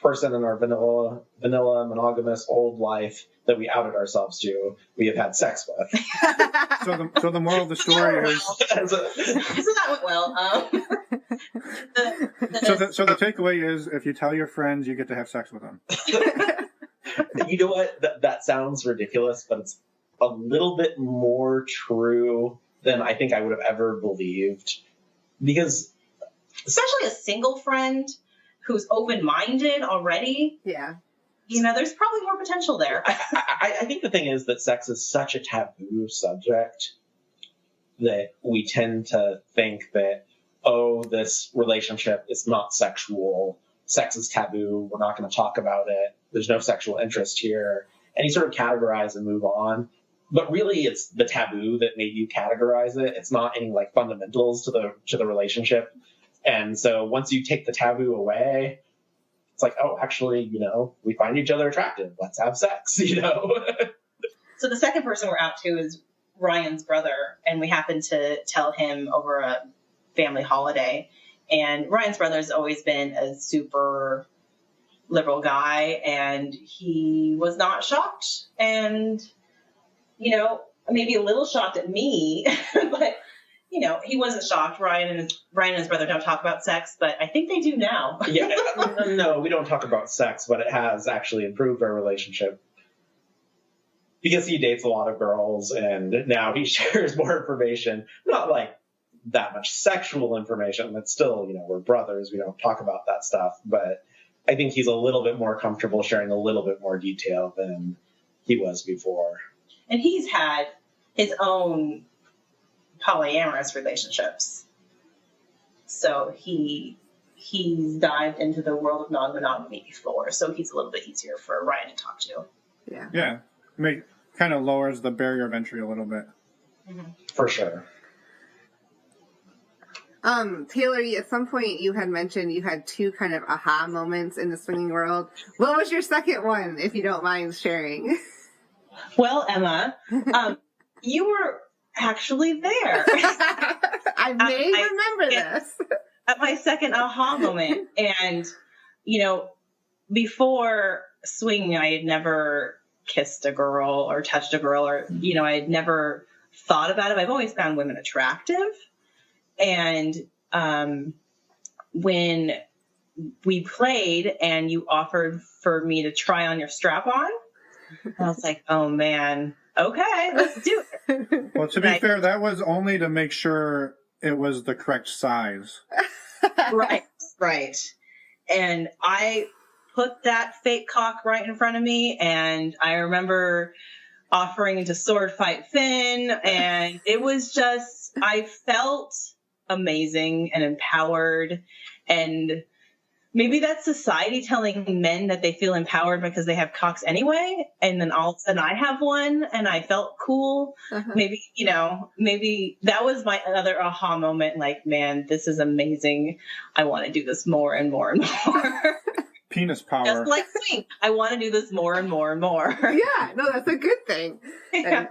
person in our vanilla monogamous old life that we outed ourselves to, we have had sex with. So the moral of the story is. So that went well. So the takeaway is, if you tell your friends, you get to have sex with them. You know what? That sounds ridiculous, but it's a little bit more true than I think I would have ever believed. Because especially a single friend who's open-minded already. Yeah. There's probably more potential there. I think the thing is that sex is such a taboo subject that we tend to think that, this relationship is not sexual. Sex is taboo. We're not going to talk about it. There's no sexual interest here. and you sort of categorize and move on. But really, it's the taboo that made you categorize it. It's not any like fundamentals to the relationship. And so once you take the taboo away, it's like, oh, actually, you know, we find each other attractive. Let's have sex, you know? So the second person we're out to is Ryan's brother, and we happened to tell him over a family holiday. And Ryan's brother's always been a super liberal guy, and he was not shocked. And, you know, maybe a little shocked at me, but, you know, he wasn't shocked. Ryan and his brother don't talk about sex, but I think they do now. Yeah, no, we don't talk about sex, but it has actually improved our relationship. Because he dates a lot of girls, and now he shares more information. Not like that much sexual information, but still, you know, we're brothers. We don't talk about that stuff. But I think he's a little bit more comfortable sharing a little bit more detail than he was before. And he's had his own polyamorous relationships. So he's dived into the world of non-monogamy before. So he's a little bit easier for Ryan to talk to. Yeah. Yeah. Kind of lowers the barrier of entry a little bit. Mm-hmm. For sure. Taylor, at some point you had mentioned you had 2 kind of aha moments in the swinging world. What was your second one, if you don't mind sharing? Well, Emma, you were actually there. I may remember this. At my second aha moment. And, you know, before swinging, I had never kissed a girl or touched a girl, or, you know, I had never thought about it. I've always found women attractive. And when we played and you offered for me to try on your strap-on, I was like, oh, man, okay, let's do it. Well, to be fair, that was only to make sure it was the correct size. Right. And I put that fake cock right in front of me, and I remember offering to sword fight Finn, and it was just, I felt amazing and empowered. And maybe that's society telling men that they feel empowered because they have cocks anyway, and then all of a sudden I have one and I felt cool. Maybe, you know, maybe that was my other aha moment, like, man, this is amazing. I want to do this more and more and more. Penis power. Just like swing. I want to do this more and more and more. Yeah, no, that's a good thing. Yeah.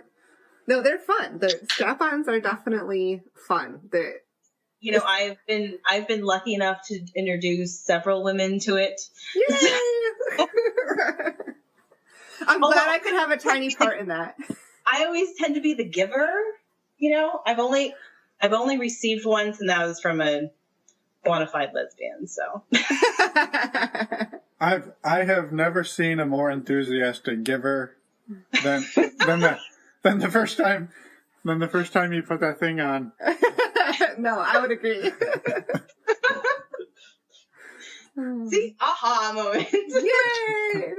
No, they're fun. The strap-ons are definitely fun. You know, I've been lucky enough to introduce several women to it. Yay! I'm glad I could have a tiny part in that. I always tend to be the giver. You know, I've only received once, and that was from a bona fide lesbian. So I have never seen a more enthusiastic giver than the first time you put that thing on. No, I would agree. See, aha moment. Yay!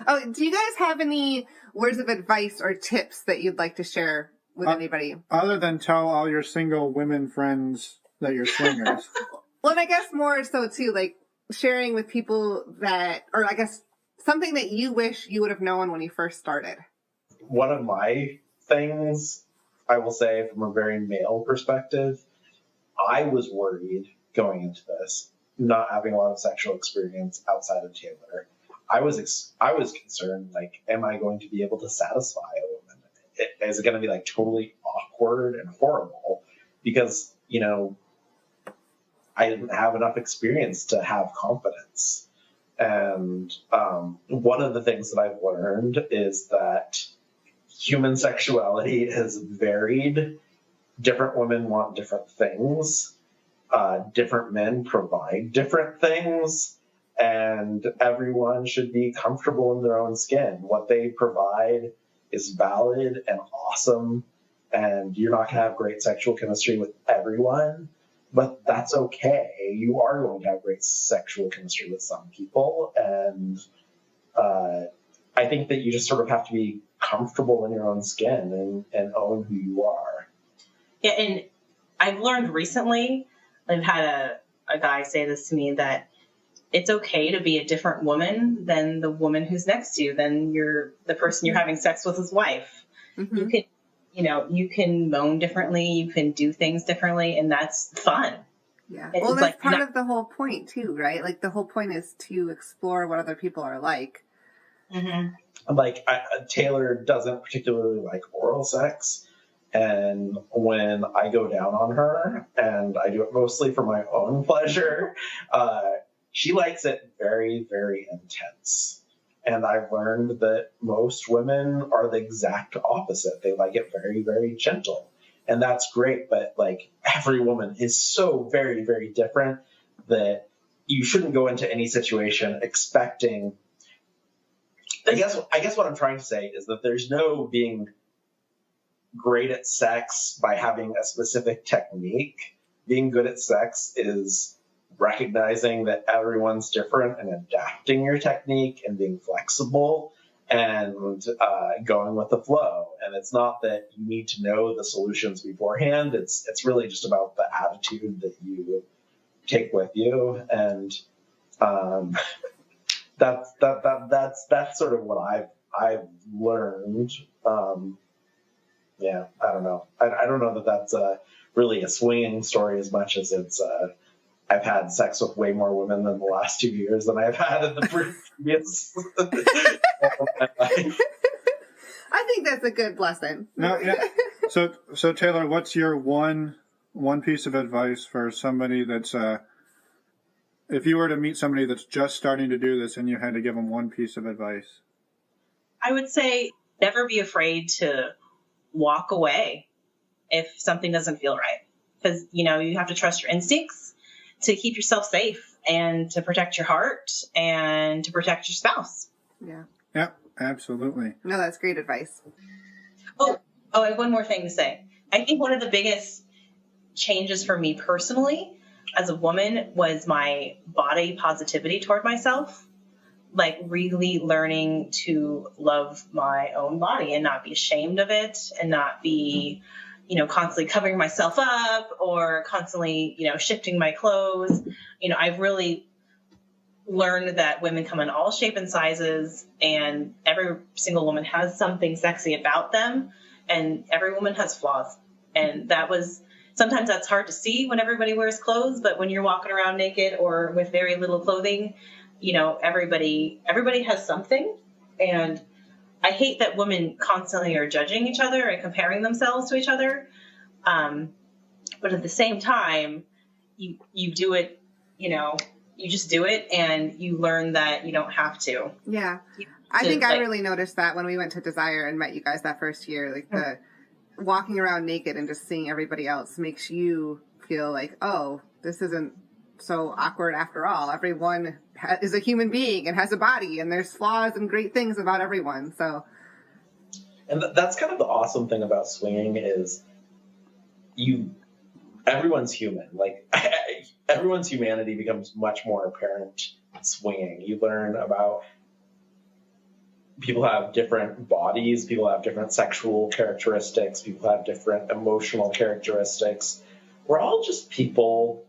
Oh, do you guys have any words of advice or tips that you'd like to share with anybody? Other than tell all your single women friends that you're swingers. Well, and I guess more so too, like sharing with people that, or I guess something that you wish you would have known when you first started. One of my things, I will say from a very male perspective, I was worried going into this, not having a lot of sexual experience outside of Taylor. I was concerned, like, am I going to be able to satisfy a woman? Is it going to be like totally awkward and horrible? Because, you know, I didn't have enough experience to have confidence. And one of the things that I've learned is that human sexuality is varied. Different women want different things. Different men provide different things. And everyone should be comfortable in their own skin. What they provide is valid and awesome. And you're not going to have great sexual chemistry with everyone. But that's okay. You are going to have great sexual chemistry with some people. And I think that you just sort of have to be comfortable in your own skin and own who you are. Yeah, and I've learned recently, I've had a guy say this to me, that it's okay to be a different woman than the woman who's next to you, than the person you're having sex with his wife. Mm-hmm. You can moan differently, you can do things differently, and that's fun. Yeah. It's Well, that's like part of the whole point too, right? Like the whole point is to explore what other people are like. Mm-hmm. Like Taylor doesn't particularly like oral sex, and when I go down on her, and I do it mostly for my own pleasure, she likes it very, very intense. And I've learned that most women are the exact opposite. They like it very, very gentle. And that's great, but like every woman is so very, very different that you shouldn't go into any situation expecting. I guess what I'm trying to say is that there's no being great at sex by having a specific technique. Being good at sex is recognizing that everyone's different and adapting your technique and being flexible and going with the flow. And it's not that you need to know the solutions beforehand. It's really just about the attitude that you take with you. And that's sort of what I've learned. Yeah, I don't know. I don't know that that's really a swinging story as much as it's. I've had sex with way more women in the last 2 years than I've had in the previous. I think that's a good lesson. No, yeah. So Taylor, what's your one piece of advice for somebody that's if you were to meet somebody that's just starting to do this and you had to give them one piece of advice? I would say never be afraid to walk away if something doesn't feel right, because you have to trust your instincts to keep yourself safe and to protect your heart and to protect your spouse. Yeah. Yeah, absolutely. No, that's great advice. Oh, I have one more thing to say. I think one of the biggest changes for me personally as a woman was my body positivity toward myself. Like really learning to love my own body and not be ashamed of it and not be, constantly covering myself up or constantly, shifting my clothes. I've really learned that women come in all shape and sizes, and every single woman has something sexy about them, and every woman has flaws. And sometimes that's hard to see when everybody wears clothes, but when you're walking around naked or with very little clothing, everybody has something. And I hate that women constantly are judging each other and comparing themselves to each other. But at the same time, you do it, you just do it, and you learn that you don't have to. Yeah. I think I really noticed that when we went to Desire and met you guys that first year, like the walking around naked and just seeing everybody else makes you feel like, oh, this isn't so awkward after all. Everyone is a human being and has a body, and there's flaws and great things about everyone. So, and that's kind of the awesome thing about swinging is everyone's human. Like everyone's humanity becomes much more apparent swinging. You learn about people have different bodies, people have different sexual characteristics, people have different emotional characteristics. We're all just people.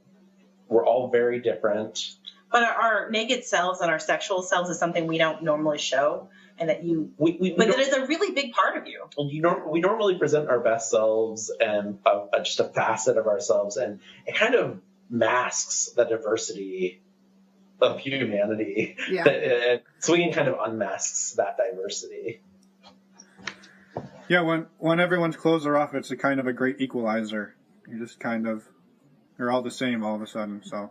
We're all very different. But our naked selves and our sexual selves is something we don't normally show, and that that is a really big part of you. We normally present our best selves and just a facet of ourselves, and it kind of masks the diversity of humanity. Yeah. Swinging kind of unmasks that diversity. Yeah, when everyone's clothes are off, it's a kind of a great equalizer. You just you're all the same all of a sudden. So,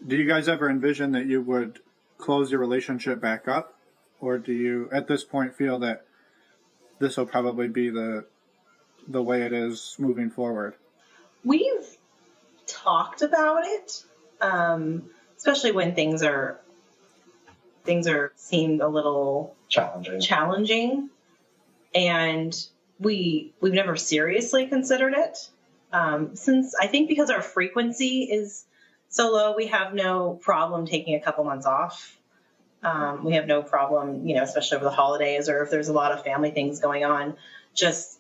do you guys ever envision that you would close your relationship back up? Or do you, at this point, feel that this will probably be the way it is moving forward? We've talked about it, especially when things are seemed a little challenging, and we've never seriously considered it. Since I think because our frequency is so low, we have no problem taking a couple months off. We have no problem, especially over the holidays or if there's a lot of family things going on, just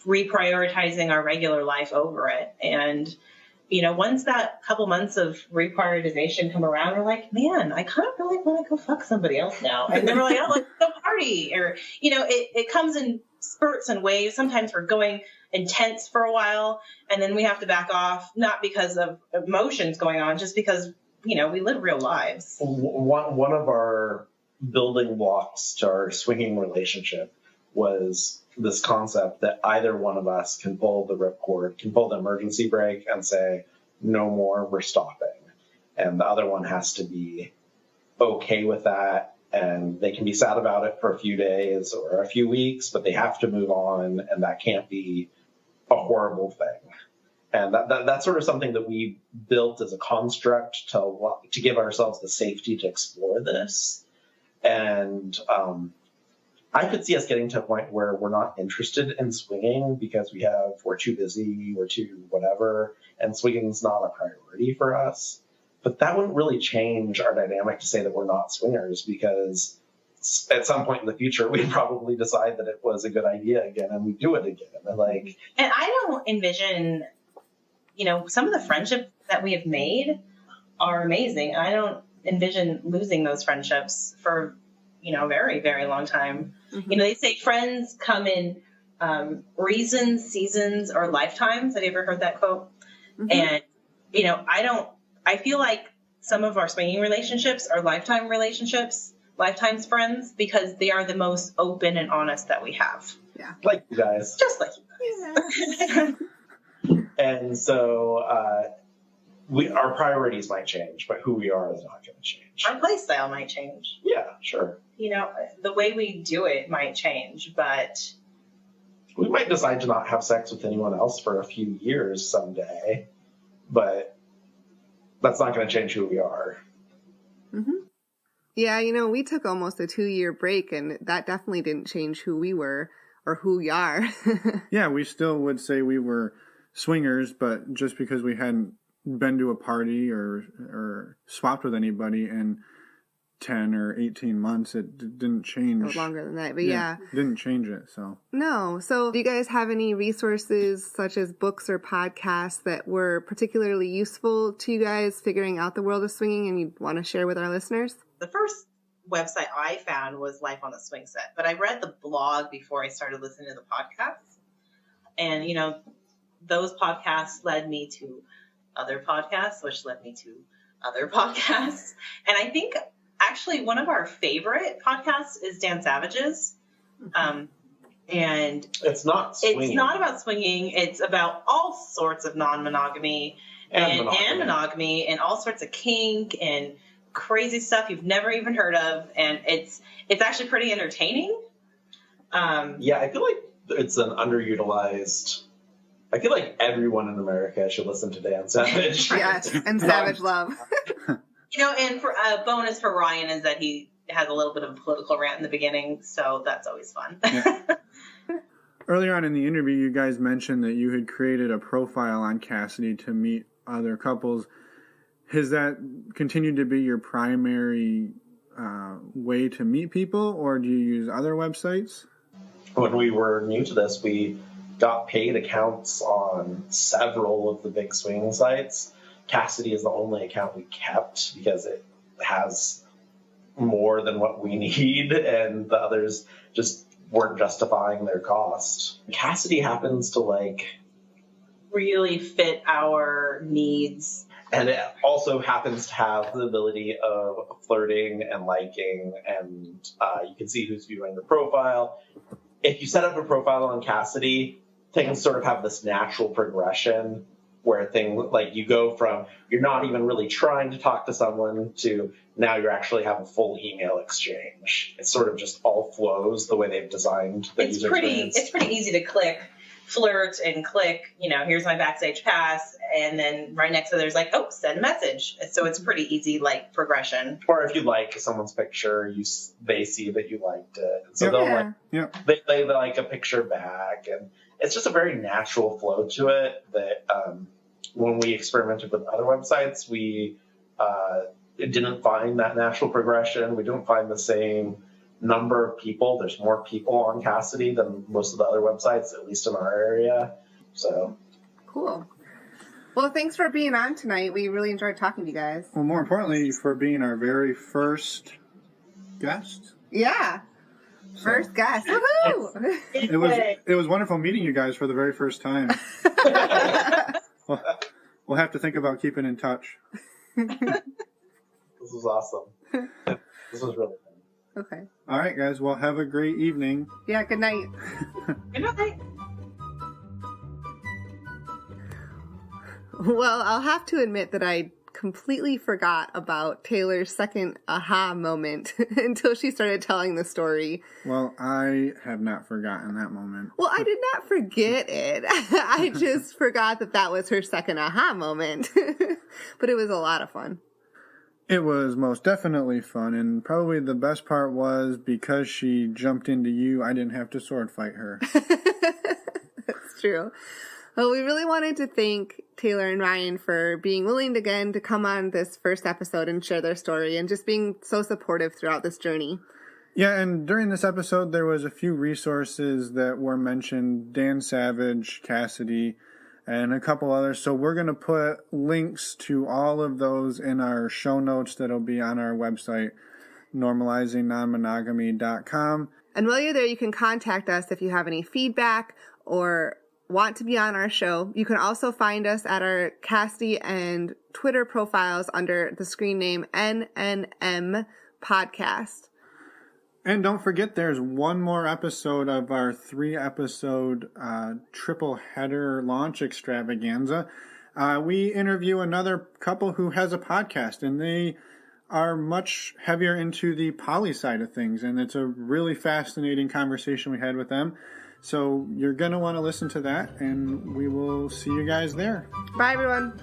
reprioritizing our regular life over it. And once that couple months of reprioritization come around, we're like, man, I kind of really want to go fuck somebody else now. And then we're like, oh, let's go party. Or, it comes in spurts and waves. Sometimes we're going intense for a while, and then we have to back off, not because of emotions going on, just because, we live real lives. One of our building blocks to our swinging relationship was this concept that either one of us can pull the ripcord, can pull the emergency brake and say, no more, we're stopping. And the other one has to be okay with that. And they can be sad about it for a few days or a few weeks, but they have to move on. And that can't be a horrible thing. And that's sort of something that we built as a construct to give ourselves the safety to explore this. And I could see us getting to a point where we're not interested in swinging because we're too busy, we're too whatever, and swinging's not a priority for us. But that wouldn't really change our dynamic to say that we're not swingers, because at some point in the future, we'd probably decide that it was a good idea again, and we do it again. And I don't envision, some of the friendships that we have made are amazing. I don't envision losing those friendships for, a very, very long time. Mm-hmm. They say friends come in reasons, seasons, or lifetimes. Have you ever heard that quote? Mm-hmm. And, I feel like some of our swinging relationships are lifetime relationships, lifetime's friends, because they are the most open and honest that we have. Yeah. Like you guys. Just like you guys. Yeah. And so our priorities might change, but who we are is not going to change. Our play style might change. Yeah, sure. The way we do it might change, but we might decide to not have sex with anyone else for a few years someday, but that's not going to change who we are. Mm-hmm. Yeah, we took almost a 2-year break, and that definitely didn't change who we were or who we are. Yeah, we still would say we were swingers, but just because we hadn't been to a party or swapped with anybody in 10 or 18 months, it didn't change. It was longer than that, but yeah. Didn't change it, so. No. So do you guys have any resources such as books or podcasts that were particularly useful to you guys figuring out the world of swinging and you want to share with our listeners? The first website I found was Life on the Swing Set, but I read the blog before I started listening to the podcasts. And, those podcasts led me to other podcasts, which led me to other podcasts. And I think actually one of our favorite podcasts is Dan Savage's. And it's not swinging. It's not about swinging. It's about all sorts of non-monogamy and monogamy and all sorts of kink and crazy stuff you've never even heard of. And it's actually pretty entertaining. Yeah, I feel like it's an underutilized. I feel like everyone in America should listen to Dan Savage. Yes, and Savage Love. And for a bonus for Ryan is that he has a little bit of a political rant in the beginning, so that's always fun. Yeah. Earlier on in the interview, you guys mentioned that you had created a profile on Cassidy to meet other couples. Has that continued to be your primary way to meet people, or do you use other websites? When we were new to this, we got paid accounts on several of the big swinging sites. Cassidy is the only account we kept because it has more than what we need, and the others just weren't justifying their cost. Cassidy happens to really fit our needs. And it also happens to have the ability of flirting and liking, and you can see who's viewing the profile. If you set up a profile on Cassidy, things sort of have this natural progression where you go from you're not even really trying to talk to someone to now you actually have a full email exchange. It sort of just all flows the way they've designed the user experience. It's pretty easy to click flirt and click, here's my backstage pass, and then right next to there's send a message. So it's pretty easy progression. Or if you like someone's picture, they see that you liked it, and so they like a picture back, and it's just a very natural flow to it that when we experimented with other websites, we didn't find that natural progression. We didn't find the same number of people. There's more people on Cassidy than most of the other websites, at least in our area. So cool. Well, thanks for being on tonight. We really enjoyed talking to you guys. Well, more importantly, for being our very first guest. Yeah. First guest. Woohoo! It was wonderful meeting you guys for the very first time. We'll have to think about keeping in touch. This was awesome. This was really fun. Okay. All right, guys. Well, have a great evening. Yeah, good night. Good night. Well, I'll have to admit that I completely forgot about Taylor's second aha moment until she started telling the story. Well, I have not forgotten that moment. Well, I did not forget it. I just forgot that was her second aha moment. But it was a lot of fun. It was most definitely fun, and probably the best part was because she jumped into you, I didn't have to sword fight her. That's true. Well, we really wanted to thank Taylor and Ryan for being willing again to come on this first episode and share their story and just being so supportive throughout this journey. Yeah, and during this episode, there was a few resources that were mentioned, Dan Savage, Cassidy, and a couple others. So we're going to put links to all of those in our show notes that'll be on our website, normalizingnonmonogamy.com. And while you're there, you can contact us if you have any feedback or want to be on our show. You can also find us at our Cassidy and Twitter profiles under the screen name NNM Podcast. And don't forget, there's one more episode of our 3-episode triple header launch extravaganza. We interview another couple who has a podcast, and they are much heavier into the poly side of things. And it's a really fascinating conversation we had with them. So you're going to want to listen to that, and we will see you guys there. Bye, everyone.